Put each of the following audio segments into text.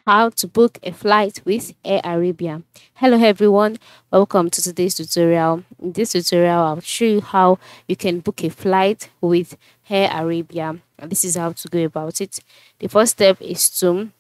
How to book a flight with Air Arabia. Hello everyone, welcome to today's tutorial. In this tutorial, I'll show you how you can book a flight with Air Arabia. And this is how to go about it. The first step is to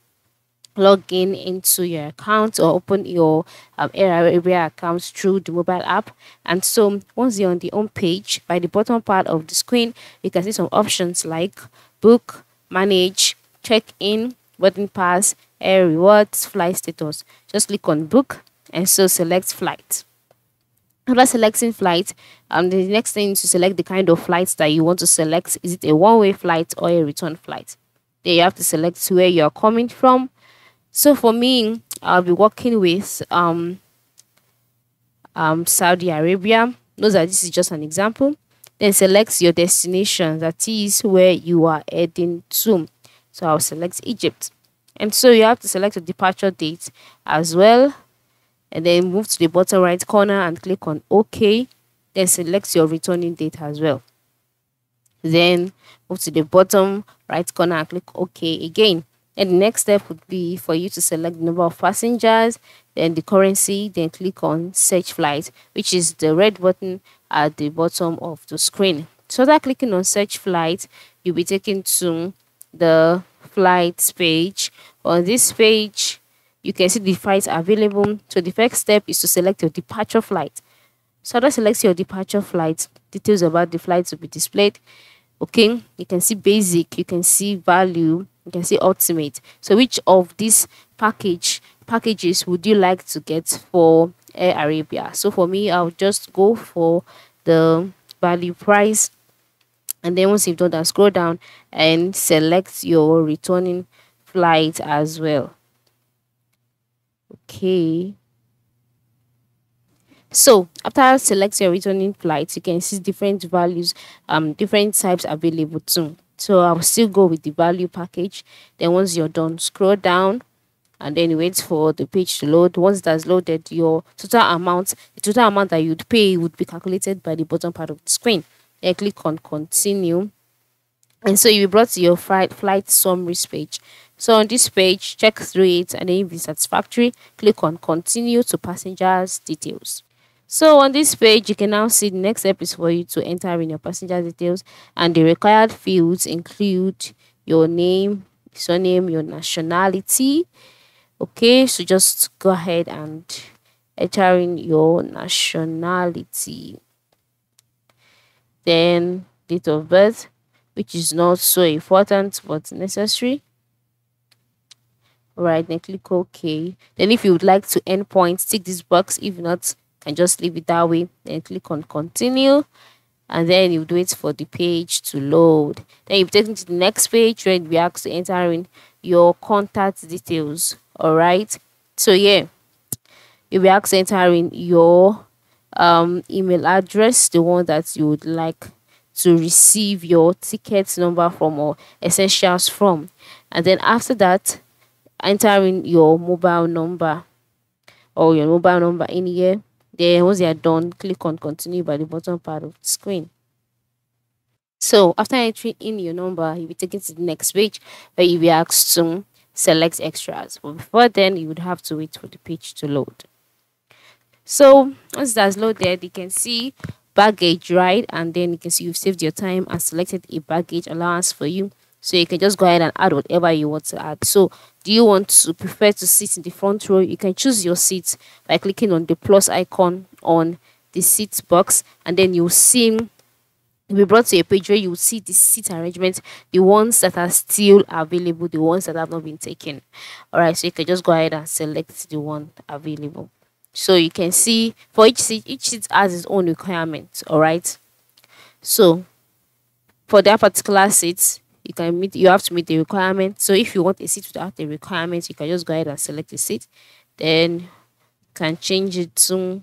log in into your account or open your Air Arabia account through the mobile app. And so once you're on the home page, by the bottom part of the screen, you can see some options like book, manage, check in, boarding pass, air rewards, flight status. Just click on book and so select flight. After selecting flight, the next thing is to select the kind of flights that you want to select. Is it a one-way flight or a return flight? Then you have to select where you're coming from. So for me, I'll be working with Saudi Arabia. Note that this is just an example. Then select your destination, that is where you are heading to. So I'll select Egypt. And so you have to select your departure date as well. And then move to the bottom right corner and click on OK. Then select your returning date as well. Then move to the bottom right corner and click OK again. And the next step would be for you to select the number of passengers, then the currency, then click on search flight, which is the red button at the bottom of the screen. So after clicking on search flight, you'll be taken to the flights page. On this page, you can see the flights available. So the first step is to select your departure flight. So after selecting your departure flight, details about the flight will be displayed. Okay, you can see basic, you can see value, you can see ultimate. So which of these packages would you like to get for Air Arabia? So for me, I'll just go for the value price. And then once you've done that, scroll down and select your returning flight as well. Okay. So after selecting your returning flights, you can see different values, different types available too. So I'll still go with the value package. Then once you're done, scroll down and then wait for the page to load. Once that's loaded, the total amount that you'd pay would be calculated by the bottom part of the screen. Then click on continue. And so you'll be brought to your flight summaries page. So on this page, check through it, and then if it's satisfactory, click on continue to passengers details. So on this page, you can now see the next step is for you to enter in your passenger details, and the required fields include your name, surname, your nationality. Okay, so just go ahead and enter in your nationality. Then date of birth, which is not so important but necessary. Alright, then click OK. Then if you would like to end points, tick this box. If not, can just leave it that way. Then click on continue, and then you wait for the page to load. Then you've taken to the next page where we ask to enter in your contact details. All right, so yeah, you'll be asked to enter in your email address, the one that you would like to receive your ticket number from or essentials from. And then after that, enter in your mobile number in here. Then once you are done, click on continue by the bottom part of the screen. So after entering in your number, you'll be taken to the next page where you'll be asked to select extras. But before then, you would have to wait for the page to load. So once that's loaded, you can see baggage, right? And then you can see you've saved your time and selected a baggage allowance for you. So you can just go ahead and add whatever you want to add. So do you want to prefer to sit in the front row? You can choose your seat by clicking on the plus icon on the seat box, and then you'll be brought to a page where you see the seat arrangement, the ones that are still available, the ones that have not been taken. All right, so you can just go ahead and select the one available. So you can see for each seat has its own requirements. All right, so for that particular seat, you have to meet the requirement. So if you want a seat without the requirements, you can just go ahead and select a seat. Then you can change it to.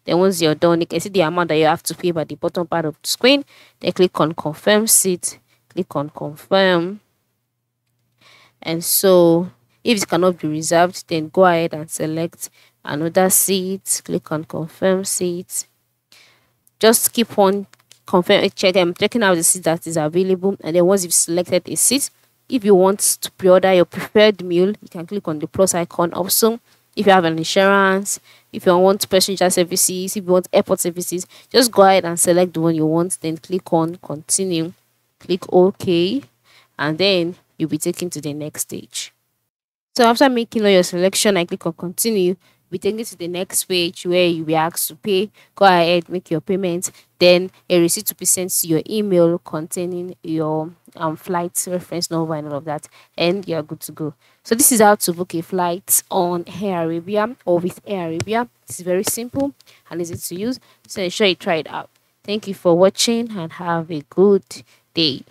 Then once you're done, you can see the amount that you have to pay by the bottom part of the screen. Then click on confirm seat. Click on confirm. And so if it cannot be reserved, then go ahead and select another seat. Click on confirm seat. Just keep on checking out the seat that is available, and then once you've selected a seat, If you want to pre-order your preferred meal, you can click on the plus icon. Also, if you have an insurance, if you want passenger services, if you want airport services, just go ahead and select the one you want, then click on continue, click OK, and then you'll be taken to the next stage. So after making all your selection, I click on continue. We take it to the next page where you will be asked to pay. Go ahead, make your payment. Then a receipt to be sent to your email containing your flight reference number and all of that, and you're good to go. So this is how to book a flight on Air Arabia or with Air Arabia. It's very simple and easy to use. So ensure you try it out. Thank you for watching and have a good day.